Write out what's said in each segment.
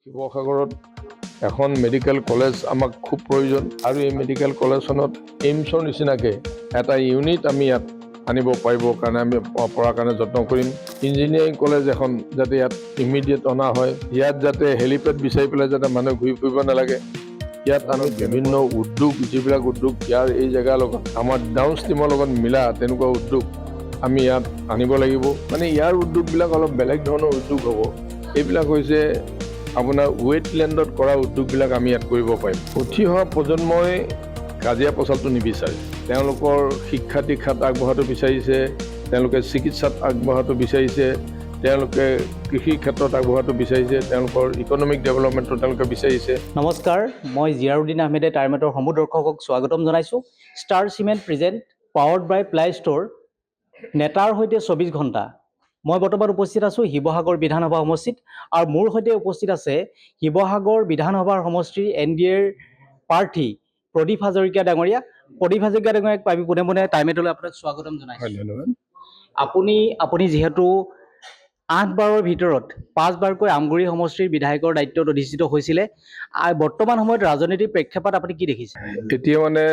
শিৱসাগৰত এখন medical college আমাক খুব প্ৰয়োজন আৰু এই মেডিকেল কলেজখনত এইমছৰ নিচিনাকৈ এটা ইউনিট আমি ইয়াত আনিব পাৰিবৰ কাৰণে আমি পৰাৰ কাৰণে যত্ন কৰিম। ইঞ্জিনিয়াৰিং কলেজ এখন যাতে ইয়াত ইমিডিয়েট অনা হয়, ইয়াত যাতে হেলিপেড বিচাৰি পেলাই যাতে মানুহে ঘূৰি ফুৰিব নালাগে। ইয়াত আমি বিভিন্ন উদ্যোগ, যিবিলাক উদ্যোগ ইয়াৰ এই জেগাৰ লগত আমাৰ ডাউন ষ্ট্ৰীমৰ লগত মিলা তেনেকুৱা উদ্যোগ আমি ইয়াত আনিব লাগিব। মানে ইয়াৰ উদ্যোগবিলাক অলপ বেলেগ ধৰণৰ উদ্যোগ হ'ব। এইবিলাক হৈছে আপোনাৰ ৱেটলেণ্ডত কৰা উদ্যোগবিলাক আমি ইয়াত কৰিব পাৰিম। উঠি অহা প্ৰজন্মই কাজিয়া পচালটো নিবিচাৰে। তেওঁলোকৰ শিক্ষা দীক্ষাত আগবঢ়াটো বিচাৰিছে, তেওঁলোকে চিকিৎসাত আগবঢ়াটো বিচাৰিছে, তেওঁলোকে কৃষি ক্ষেত্ৰত আগবঢ়াটো বিচাৰিছে, তেওঁলোকৰ ইকনমিক ডেভেলপমেণ্টটো তেওঁলোকে বিচাৰিছে। নমস্কাৰ, মই জিয়াৰুদ্দিন আহমেদে টাইমেটৰ সমূহ দৰ্শকক স্বাগতম জনাইছোঁ। ষ্টাৰ চিমেণ্ট প্ৰেজেণ্ট পাৱাৰ্ড বাই প্লাই ষ্ট'ৰ নেতাৰ সৈতে 24 ঘণ্টা। মই বৰ্তমান উপস্থিত আছোঁ শিৱসাগৰ বিধানসভা সমষ্টিত আৰু মোৰ সৈতে উপস্থিত আছে শিৱসাগৰ বিধানসভাৰ সমষ্টিৰ NDAৰ প্ৰাৰ্থী প্ৰদীপ হাজৰিকা ডাঙৰীয়া। প্ৰদীপ হাজৰিকা ডাঙৰীয়াক পাবি পোনে পোনে টাইমেটলৈ আপোনাক স্বাগতম জনাইছোঁ। ধন্যবাদ। আপুনি যিহেতু 8 বাৰৰ ভিতৰত 5 বাৰকৈ আমগুৰি সমষ্টিৰ বিধায়কৰ দায়িত্বত অধিষ্ঠিত হৈছিলে, বৰ্তমান সময়ত ৰাজনীতিৰ প্ৰেক্ষাপট আপুনি কি দেখিছে? এতিয়া মানে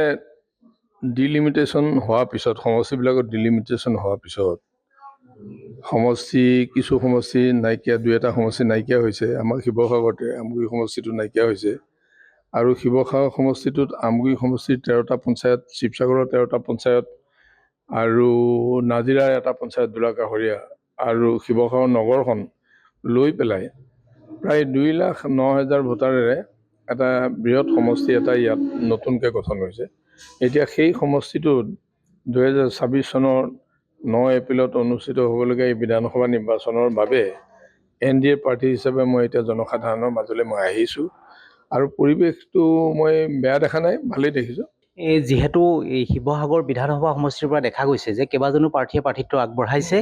ডিলিমিটেশ্যন হোৱাৰ পিছত, সমষ্টিবিলাকত ডিলিমিটেশ্যন হোৱাৰ পিছত কিছু সমষ্টি নাইকিয়া, 2-এটা সমষ্টি নাইকিয়া হৈছে। আমাৰ শিৱসাগৰতে আমগুৰি সমষ্টিটো নাইকিয়া হৈছে আৰু শিৱসাগৰ সমষ্টিটোত আমগুৰি সমষ্টিৰ 13টা পঞ্চায়ত, শিৱসাগৰৰ 13টা পঞ্চায়ত আৰু নাজিৰাৰ এটা পঞ্চায়ত দুলাকাষৰীয়া আৰু শিৱসাগৰ নগৰখন লৈ পেলাই প্ৰায় 2,09,000 ভোটাৰেৰে এটা বৃহৎ সমষ্টি এটা ইয়াত নতুনকৈ গঠন হৈছে। এতিয়া সেই সমষ্টিটোত 2026 চনৰ 9 এপ্ৰিলত অনুষ্ঠিত হ'বলগীয়া এই বিধানসভা নিৰ্বাচনৰ বাবে NDA প্ৰাৰ্থী হিচাপে মই এতিয়া জনসাধাৰণৰ মাজলৈ মই আহিছোঁ আৰু পৰিৱেশটো মই বেয়া দেখা নাই, ভালেই দেখিছোঁ। যিহেতু এই শিৱসাগৰ বিধানসভা সমষ্টিৰ পৰা দেখা গৈছে যে কেইবাজনো প্ৰাৰ্থীয়ে প্ৰাৰ্থিত্ব আগবঢ়াইছে,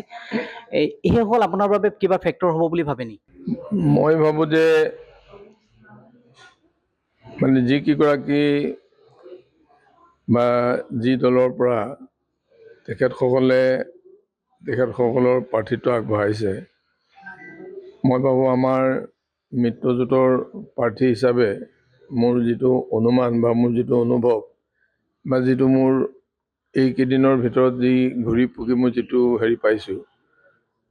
এইসকল আপোনাৰ বাবে কিবা ফেক্টৰ হ'ব বুলি ভাবে নেকি? মই ভাবোঁ যে মানে যিকেইগৰাকী বা যি দলৰ পৰা তেখেতসকলৰ প্ৰাৰ্থিত্ব আগবঢ়াইছে, মই ভাবোঁ আমাৰ মিত্ৰজোঁটৰ প্ৰাৰ্থী হিচাপে মোৰ যিটো অনুমান বা মোৰ যিটো অনুভৱ বা যিটো মোৰ এইকেইদিনৰ ভিতৰত যি ঘূৰি পকি মই যিটো পাইছোঁ,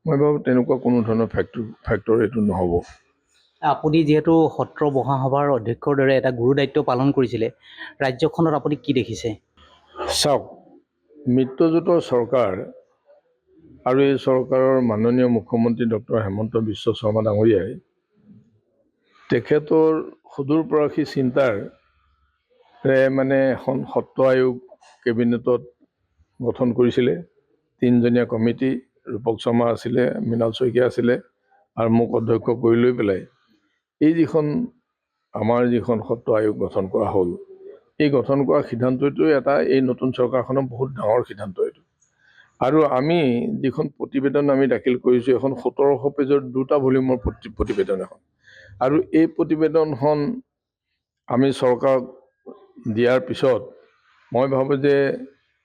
মই ভাবোঁ তেনেকুৱা কোনো ধৰণৰ ফেক্টৰ এইটো নহ'ব। আপুনি যিহেতু সত্ৰ মহাসভাৰ অধ্যক্ষৰ দৰে এটা গুৰু দায়িত্ব পালন কৰিছিলে, ৰাজ্যখনত আপুনি কি দেখিছে? চাওক, মিত্ৰজোঁটৰ চৰকাৰ আৰু এই চৰকাৰৰ মাননীয় মুখ্যমন্ত্ৰী ডক্টৰ হেমন্ত বিশ্ব শৰ্মা ডাঙৰীয়াই তেখেতৰ সুদূৰপ্ৰসাৰী চিন্তাৰে মানে এখন সত্ৰ আয়োগ কেবিনেটত গঠন কৰিছিলে। 3জনীয়া কমিটি, ৰূপক শৰ্মা আছিলে, মৃণাল শইকীয়া আছিলে আৰু মোক অধ্যক্ষ কৰি লৈ পেলাই আমাৰ যিখন সত্ৰ আয়োগ গঠন কৰা হ'ল, এই গঠন কৰা সিদ্ধান্তটোৱে এই নতুন চৰকাৰখনৰ বহুত ডাঙৰ সিদ্ধান্ত এইটো। আৰু আমি যিখন প্ৰতিবেদন আমি দাখিল কৰিছোঁ, এখন 1700 পেজৰ 2টা ভলিউমৰ প্ৰতিবেদন এখন, আৰু এই প্ৰতিবেদনখন আমি চৰকাৰক দিয়াৰ পিছত মই ভাবোঁ যে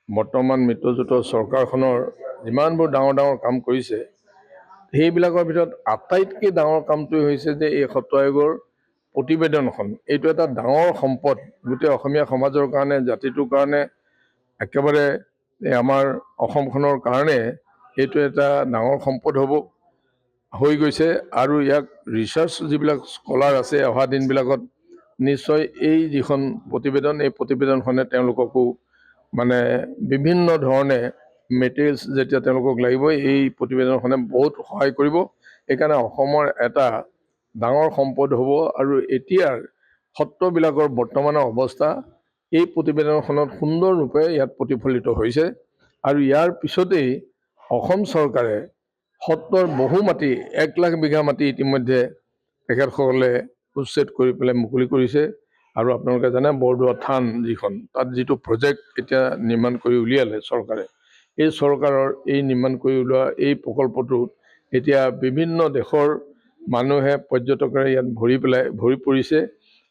বৰ্তমান মিত্ৰজোঁটৰ চৰকাৰখনৰ যিমানবোৰ ডাঙৰ ডাঙৰ কাম কৰিছে, সেইবিলাকৰ ভিতৰত আটাইতকৈ ডাঙৰ কামটোৱে হৈছে যে এই সত্ৰ আয়োগৰ প্ৰতিবেদনখন, এইটো এটা ডাঙৰ সম্পদ গোটেই অসমীয়া সমাজৰ কাৰণে, জাতিটোৰ কাৰণে, একেবাৰে আমাৰ অসমখনৰ কাৰণে এইটো এটা ডাঙৰ সম্পদ হৈ গৈছে। আৰু ইয়াক ৰিচাৰ্চ যিবিলাক স্কলাৰ আছে অহা দিনবিলাকত নিশ্চয় এই যিখন প্ৰতিবেদন, এই প্ৰতিবেদনখনে তেওঁলোককো মানে বিভিন্ন ধৰণে মেটেৰিয়েলছ যেতিয়া তেওঁলোকক লাগিব, এই প্ৰতিবেদনখনে বহুত সহায় কৰিব। সেইকাৰণে অসমৰ এটা ডাঙৰ সম্পদ হ'ব। আৰু এতিয়াৰ সত্ৰবিলাকৰ বৰ্তমানৰ অৱস্থা এই প্ৰতিবেদনখনত সুন্দৰৰূপে ইয়াত প্ৰতিফলিত হৈছে। আৰু ইয়াৰ পিছতেই অসম চৰকাৰে সত্ৰৰ বহু মাটি, 1 লাখ বিঘা মাটি ইতিমধ্যে তেখেতসকলে উচ্ছেদ কৰি পেলাই মুকলি কৰিছে। আৰু আপোনালোকে জানে বৰদোৱা থান যিখন, তাত যিটো প্ৰজেক্ট এতিয়া নিৰ্মাণ কৰি উলিয়ালে চৰকাৰে, এই চৰকাৰৰ এই নিৰ্মাণ কৰি উলিওৱা এই প্ৰকল্পটোত এতিয়া বিভিন্ন দেশৰ মানুহে, পৰ্যটকেৰে ইয়াত ভৰি পৰিছে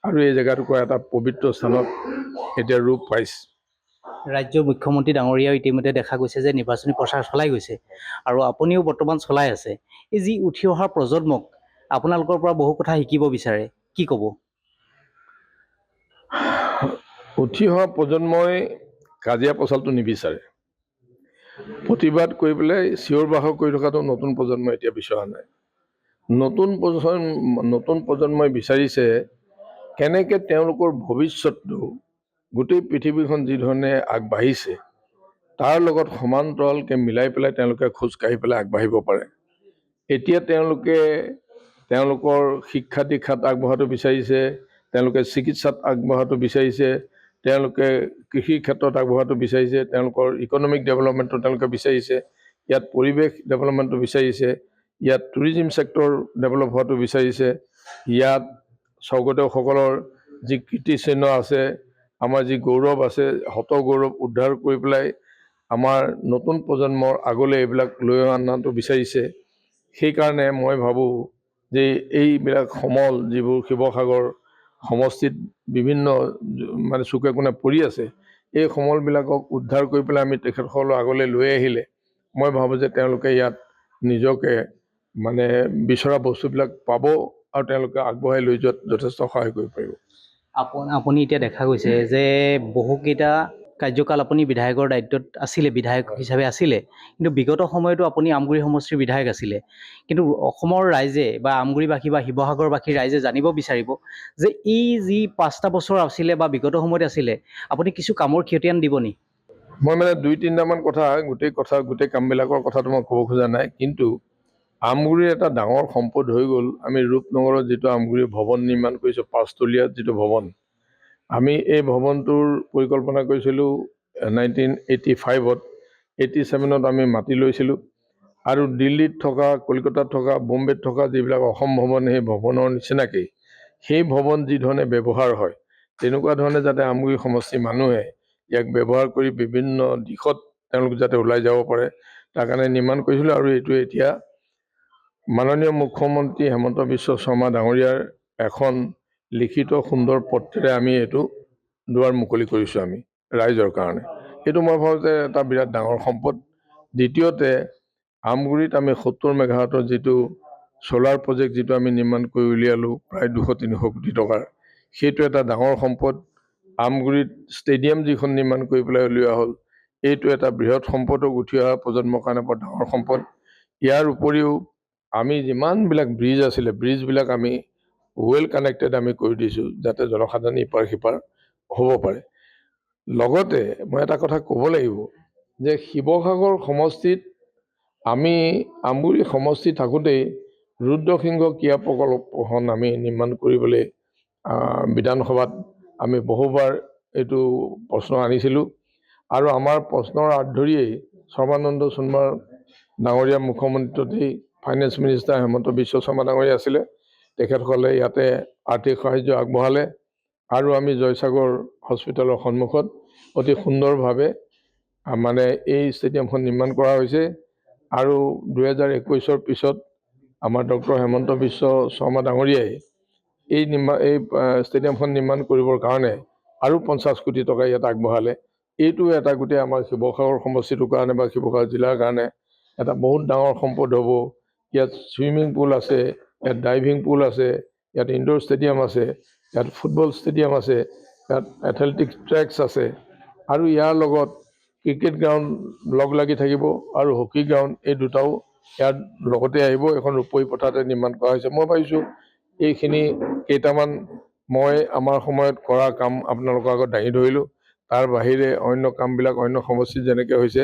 আৰু এই জেগাটুকুৰা এটা পবিত্ৰ স্থানত এতিয়া ৰূপ পাইছে। ৰাজ্যৰ মুখ্যমন্ত্ৰী ডাঙৰীয়াও ইতিমধ্যে দেখা গৈছে যে নিৰ্বাচনী প্ৰচাৰ চলাই গৈছে আৰু আপুনিও বৰ্তমান চলাই আছে। এই যি উঠি অহা প্ৰজন্মক আপোনালোকৰ পৰা বহু কথা শিকিব বিচাৰে, কি ক'ব? উঠি অহা প্ৰজন্মই কাজিয়া পচালটো নিবিচাৰে। প্ৰতিবাদ কৰি পেলাই চিঞৰ বাখৰ কৰি থকাটো নতুন প্ৰজন্মই এতিয়া বিচৰা নাই। নতুন প্ৰজন্মই বিচাৰিছে কেনেকৈ তেওঁলোকৰ ভৱিষ্যতটো গোটেই পৃথিৱীখন যি ধৰণে আগবাঢ়িছে তাৰ লগত সমান্তৰালকৈ মিলাই পেলাই তেওঁলোকে খোজকাঢ়ি পেলাই আগবাঢ়িব পাৰে। এতিয়া তেওঁলোকে তেওঁলোকৰ শিক্ষা দীক্ষাত আগবঢ়াটো বিচাৰিছে, তেওঁলোকে চিকিৎসাত আগবঢ়াটো বিচাৰিছে, তেওঁলোকে কৃষিৰ ক্ষেত্ৰত আগবঢ়াটো বিচাৰিছে, তেওঁলোকৰ ইকনমিক ডেভেলপমেণ্টটো তেওঁলোকে বিচাৰিছে, ইয়াত পৰিৱেশ ডেভেলপমেণ্টটো বিচাৰিছে, ইয়াত টুৰিজিম ছেক্টৰ ডেভেলপ হোৱাটো বিচাৰিছে, ইয়াত স্বৰ্গদেউসকলৰ যি কীৰ্তিচিহ্ন আছে, আমাৰ যি গৌৰৱ আছে, হত গৌৰৱ উদ্ধাৰ কৰি পেলাই আমাৰ নতুন প্ৰজন্মৰ আগলৈ এইবিলাক লৈ অনাটো বিচাৰিছে। সেইকাৰণে মই ভাবোঁ যে এইবিলাক সমল যিবোৰ শিৱসাগৰ সমষ্টিত বিভিন্ন মানে চুকে কোণে পৰি আছে, এই সমলবিলাকক উদ্ধাৰ কৰি পেলাই আমি তেখেতসকলৰ আগলৈ লৈ আহিলে মই ভাবোঁ যে তেওঁলোকে ইয়াত নিজকে মানে বিচৰা বস্তুবিলাক পাব আৰু তেওঁলোকে আগবঢ়াই লৈ যোৱাত যথেষ্ট সহায় কৰিব পাৰিব। আপুনি এতিয়া দেখা গৈছে যে বহুকেইটা কাৰ্যকাল আপুনি বিধায়কৰ দায়িত্বত আছিলে, বিধায়ক হিচাপে আছিলে, কিন্তু বিগত সময়তো আপুনি আমগুৰি সমষ্টিৰ বিধায়ক আছিলে। কিন্তু অসমৰ ৰাইজে বা আমগুৰিবাসী বা শিৱসাগৰবাসী ৰাইজে জানিব বিচাৰিব যে এই যি 5টা বছৰ আছিলে বা বিগত সময়ত আছিলে, আপুনি কিছু কামৰ খতিয়ান দিব নি? মই মানে 2-3টামান কথা গোটেই কামবিলাকৰ কথাটো মই ক'ব খোজা নাই, কিন্তু আমগুৰিৰ এটা ডাঙৰ সম্পদ হৈ গ'ল আমি ৰূপনগৰত যিটো আমগুৰি ভৱন নিৰ্মাণ কৰিছোঁ, 5তলীয়া যিটো ভৱন, আমি এই ভৱনটোৰ পৰিকল্পনা কৰিছিলোঁ 1985-ত, 87-ত আমি মাটি লৈছিলোঁ আৰু দিল্লীত থকা, কলকাতাত থকা, বম্বেত থকা যিবিলাক অসম ভৱন, সেই ভৱনৰ নিচিনাকেই সেই ভৱন যি ধৰণে ব্যৱহাৰ হয় তেনেকুৱা ধৰণে যাতে আমগুৰি সমষ্টিৰ মানুহে ইয়াক ব্যৱহাৰ কৰি বিভিন্ন দিশত তেওঁলোক যাতে ওলাই যাব পাৰে তাৰ কাৰণে নিৰ্মাণ কৰিছিলোঁ। আৰু এইটো এতিয়া মাননীয় মুখ্যমন্ত্ৰী হেমন্ত বিশ্ব শৰ্মা ডাঙৰীয়াৰ এখন লিখিত সুন্দৰ পত্ৰেৰে আমি এইটো দুৱাৰ মুকলি কৰিছোঁ আমি ৰাইজৰ কাৰণে। এইটো মই ভাবোঁ যে এটা বিৰাট ডাঙৰ সম্পদ। দ্বিতীয়তে আমগুৰিত আমি 70 মেগাৱাটৰ যিটো ছ'লাৰ প্ৰজেক্ট যিটো আমি নিৰ্মাণ কৰি উলিয়ালোঁ প্ৰায় 200-300 কোটি টকাৰ, সেইটো এটা ডাঙৰ সম্পদ। আমগুৰিত ষ্টেডিয়াম যিখন নিৰ্মাণ কৰি পেলাই উলিওৱা হ'ল, এইটো এটা বৃহৎ সম্পদক উঠি অহা প্ৰজন্মৰ কাৰণে বৰ ডাঙৰ সম্পদ। ইয়াৰ উপৰিও আমি যিমানবিলাক ব্ৰিজ আছিলে, ব্ৰিজবিলাক আমি ৱেল কানেক্টেড আমি কৰি দিছোঁ যাতে জনসাধাৰণ ইপাৰ সিপাৰ হ'ব পাৰে। লগতে মই এটা কথা ক'ব লাগিব যে শিৱসাগৰ সমষ্টিত আমি আমগুৰি সমষ্টি থাকোঁতেই ৰুদ্ৰসিংহ ক্ৰীড়া প্ৰকল্পখন আমি নিৰ্মাণ কৰিবলৈ বিধানসভাত আমি বহুবাৰ এইটো প্ৰশ্ন আনিছিলোঁ আৰু আমাৰ প্ৰশ্নৰ আঁত ধৰিয়েই সৰ্বানন্দ সোণোৱাল ডাঙৰীয়া মুখ্যমন্ত্ৰীতেই ফাইনেন্স মিনিষ্টাৰ হেমন্ত বিশ্ব শৰ্মা ডাঙৰীয়া আছিলে, তেখেতসকলে ইয়াতে আৰ্থিক সাহাৰ্য আগবঢ়ালে আৰু আমি জয়সাগৰ হস্পিটেলৰ সন্মুখত অতি সুন্দৰভাৱে মানে এই ষ্টেডিয়ামখন নিৰ্মাণ কৰা হৈছে। আৰু 2021-ৰ পিছত আমাৰ ডক্টৰ হেমন্ত বিশ্ব শৰ্মা ডাঙৰীয়াই এই ষ্টেডিয়ামখন নিৰ্মাণ কৰিবৰ কাৰণে আৰু 50 কোটি টকা ইয়াত আগবঢ়ালে। এইটো এটা গোটেই আমাৰ শিৱসাগৰ সমষ্টিটোৰ কাৰণে বা শিৱসাগৰ জিলাৰ কাৰণে এটা বহুত ডাঙৰ সম্পদ হ'ব। ইয়াত ছুইমিং পুল আছে, ইয়াত ডাইভিং পুল আছে, ইয়াত ইনডোৰ ষ্টেডিয়াম আছে, ইয়াত ফুটবল ষ্টেডিয়াম আছে, ইয়াত এথলেটিক্স ট্ৰেকছ আছে আৰু ইয়াৰ লগত ক্ৰিকেট গ্ৰাউণ্ড লগ লাগি থাকিব আৰু হকী গ্ৰাউণ্ড, এই দুটাও ইয়াত লগতে আহিব। এখন ৰূপহী পথাৰতে নিৰ্মাণ কৰা হৈছে। মই ভাবিছোঁ এইখিনি কেইটামান মই আমাৰ সময়ত কৰা কাম আপোনালোকৰ আগত দাঙি ধৰিলোঁ। তাৰ বাহিৰে অন্য কামবিলাক অন্য সমষ্টিত যেনেকৈ হৈছে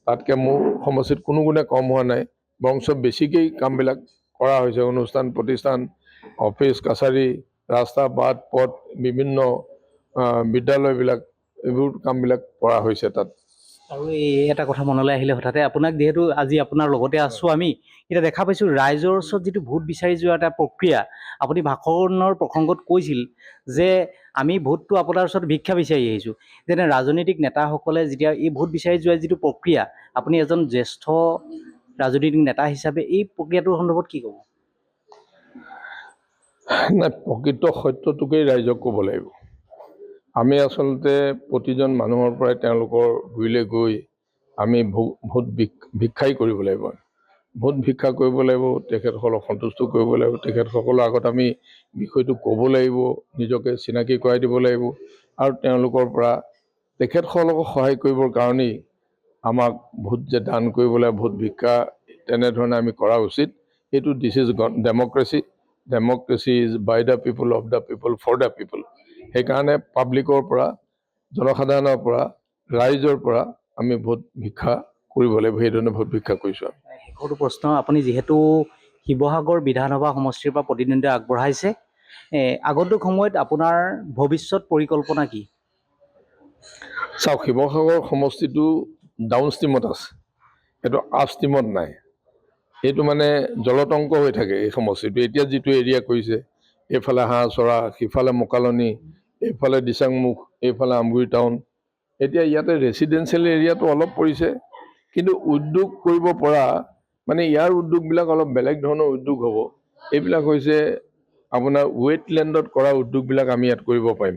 তাতকৈ মোৰ সমষ্টিত কোনো গুণে কম হোৱা নাই, বৰঞ্চ বেছিকেই কামবিলাক কৰা হৈছে। অনুষ্ঠান প্ৰতিষ্ঠান, অফিচ কাছাৰী, ৰাস্তা বাট পথ, বিভিন্ন বিদ্যালয়বিলাক, এইবোৰ কামবিলাক কৰা হৈছে তাত। আৰু এই এটা কথা মনলৈ আহিলে হঠাতে, আপোনাক যিহেতু আজি আপোনাৰ লগতে আছোঁ আমি, এতিয়া দেখা পাইছোঁ ৰাইজৰ ওচৰত যিটো ভোট বিচাৰি যোৱা এটা প্ৰক্ৰিয়া, আপুনি ভাষণৰ প্ৰসংগত কৈছিল যে আমি ভোটটো আপোনাৰ ওচৰত ভিক্ষা বিচাৰি আহিছোঁ। যেনে ৰাজনৈতিক নেতাসকলে যেতিয়া এই ভোট বিচাৰি যোৱাৰ যিটো প্ৰক্ৰিয়া, আপুনি এজন জ্যেষ্ঠ ৰাজনৈতিক নেতা হিচাপে এই প্ৰক্ৰিয়াটোৰ সন্দৰ্ভত কি ক'ব? নাই, প্ৰকৃত সত্যটোকেই ৰাইজক ক'ব লাগিব। আমি আচলতে প্ৰতিজন মানুহৰ পৰাই তেওঁলোকৰ গুৰিলৈ গৈ আমি ভোট ভিক্ষাই কৰিব লাগিব। ভোট ভিক্ষা কৰিব লাগিব, তেখেতসকলক সন্তুষ্ট কৰিব লাগিব, তেখেতসকলৰ আগত আমি বিষয়টো ক'ব লাগিব, নিজকে চিনাকি কৰাই দিব লাগিব আৰু তেওঁলোকৰ পৰা তেখেতসকলক সহায় কৰিবৰ কাৰণেই আমাক ভোট যে দান কৰিব লাগে, ভোট ভিক্ষা তেনেধৰণে আমি কৰা উচিত। এইটো this is democracy. Democracy is by the people, of the people, for the people. সেইকাৰণে পাব্লিকৰ পৰা, জনসাধাৰণৰ পৰা, ৰাইজৰ পৰা আমি ভোট ভিক্ষা কৰিব লাগিব। সেইধৰণে ভোট ভিক্ষা কৰিছোঁ আমি। শেষৰটো প্ৰশ্ন, আপুনি যিহেতু শিৱসাগৰ বিধানসভা সমষ্টিৰ পৰা প্ৰতিদ্বন্দ্বিতা আগবঢ়াইছে, আগন্তুক সময়ত আপোনাৰ ভৱিষ্যত পৰিকল্পনা কি? চাওক, শিৱসাগৰ সমষ্টিটো ডাউন ষ্ট্ৰীমত আছে, এইটো আপ ষ্ট্ৰীমত নাই। এইটো মানে জলতংক হৈ থাকে এই সমষ্টিটো। এতিয়া যিটো এৰিয়া কৰিছে, এইফালে হাঁহচৰা, সিফালে মোকালনি, এইফালে দিচাংমুখ, এইফালে আমগুৰি টাউন। এতিয়া ইয়াতে ৰেচিডেঞ্চিয়েল এৰিয়াটো অলপ পৰিছে, কিন্তু উদ্যোগ কৰিব পৰা মানে ইয়াৰ উদ্যোগবিলাক অলপ বেলেগ ধৰণৰ উদ্যোগ হ'ব। এইবিলাক হৈছে আপোনাৰ ৱেটলেণ্ডত কৰা উদ্যোগবিলাক আমি ইয়াত কৰিব পাৰিম।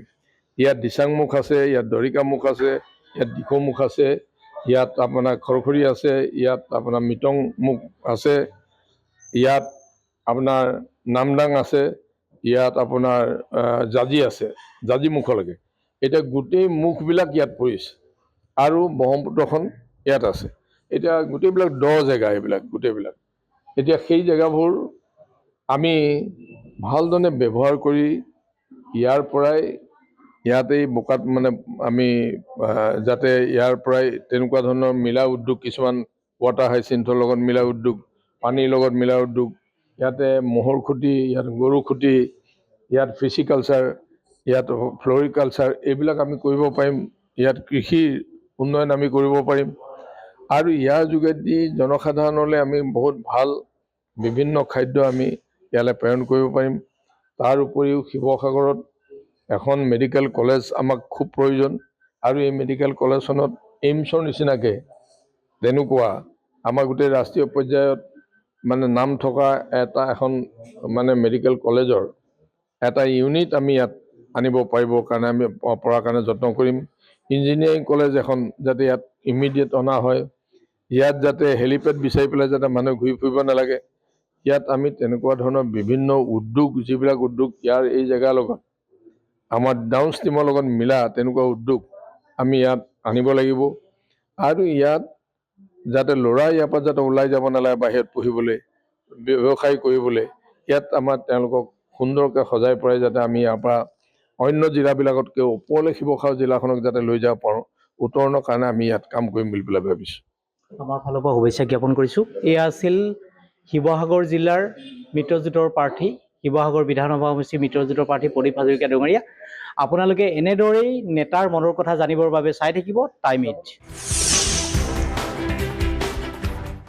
ইয়াত দিচাংমুখ আছে, ইয়াত দৰিকামুখ আছে, ইয়াত দিখৌমুখ আছে, ইয়াত আপোনাৰ খৰখৰী আছে, ইয়াত আপোনাৰ মিটংমুখ আছে, ইয়াত আপোনাৰ নামদাং আছে, ইয়াত আপোনাৰ জাজি আছে, জাজিমুখলৈকে। এতিয়া গোটেই মুখবিলাক ইয়াত পৰিছে আৰু ব্ৰহ্মপুত্ৰখন ইয়াত আছে। এতিয়া গোটেইবিলাক দ জেগা, এইবিলাক গোটেইবিলাক। এতিয়া সেই জেগাবোৰ আমি ভালধৰণে ব্যৱহাৰ কৰি ইয়াৰ পৰাই ইয়াতেই বোকাত মানে আমি যাতে ইয়াৰ পৰাই তেনেকুৱা ধৰণৰ মিলা উদ্যোগ কিছুমান, ৱাটাৰ হাইচিন্থৰ লগত মিলা উদ্যোগ, পানীৰ লগত মিলা উদ্যোগ, ইয়াতে ম'হৰ খুঁটি, ইয়াত গৰু খুঁটি, ইয়াত ফিচিকালচাৰ, ইয়াত ফ্লৰিকালচাৰ, এইবিলাক আমি কৰিব পাৰিম। ইয়াত কৃষিৰ উন্নয়ন আমি কৰিব পাৰিম আৰু ইয়াৰ যোগেদি জনসাধাৰণলৈ আমি বহুত ভাল বিভিন্ন খাদ্য আমি ইয়ালৈ প্ৰেৰণ কৰিব পাৰিম। তাৰ উপৰিও শিৱসাগৰত এখন মেডিকেল কলেজ আমাক খুব প্ৰয়োজন আৰু এই মেডিকেল কলেজখনত এইমছৰ নিচিনাকৈ তেনেকুৱা আমাৰ গোটেই ৰাষ্ট্ৰীয় পৰ্যায়ত মানে নাম থকা এখন মানে মেডিকেল কলেজৰ এটা ইউনিট আমি ইয়াত আনিব পাৰিবৰ কাৰণে আমি পৰাৰ কাৰণে যত্ন কৰিম। ইঞ্জিনিয়াৰিং কলেজ এখন যাতে ইয়াত ইমিডিয়েট অনা হয়, ইয়াত যাতে হেলিপেড বিচাৰি পেলাই যাতে মানুহে ঘূৰি ফুৰিব নালাগে। ইয়াত আমি তেনেকুৱা ধৰণৰ বিভিন্ন উদ্যোগ, যিবিলাক উদ্যোগ ইয়াৰ এই জেগাৰ লগত আমাৰ ডাউন ষ্ট্ৰীমৰ লগত মিলা তেনেকুৱা উদ্যোগ আমি ইয়াত আনিব লাগিব আৰু ইয়াত যাতে ল'ৰা ইয়াৰ পৰা যাতে ওলাই যাব নালাগে বাহিৰত পঢ়িবলৈ, ব্যৱসায় কৰিবলৈ। ইয়াত আমাৰ তেওঁলোকক সুন্দৰকৈ সজাই পৰাই যাতে আমি ইয়াৰ পৰা অন্য জিলাবিলাকতকৈ ওপৰলৈ শিৱসাগৰ জিলাখনক যাতে লৈ যাব পাৰোঁ, উত্তৰণৰ কাৰণে আমি ইয়াত কাম কৰিম বুলি পেলাই ভাবিছোঁ। আমাৰ ফালৰ পৰা শুভেচ্ছা জ্ঞাপন কৰিছোঁ। এয়া আছিল শিৱসাগৰ জিলাৰ মিত্ৰজোঁটৰ প্ৰাৰ্থী, শিৱসাগৰ বিধানসভা সমষ্টিৰ মিত্ৰজোঁটৰ প্ৰাৰ্থী প্ৰদীপ হাজৰিকা ডঙৰীয়া। আপোনালোকে এনেদৰেই নেতাৰ মনৰ কথা জানিবৰ বাবে চাই থাকিব টাইম 8।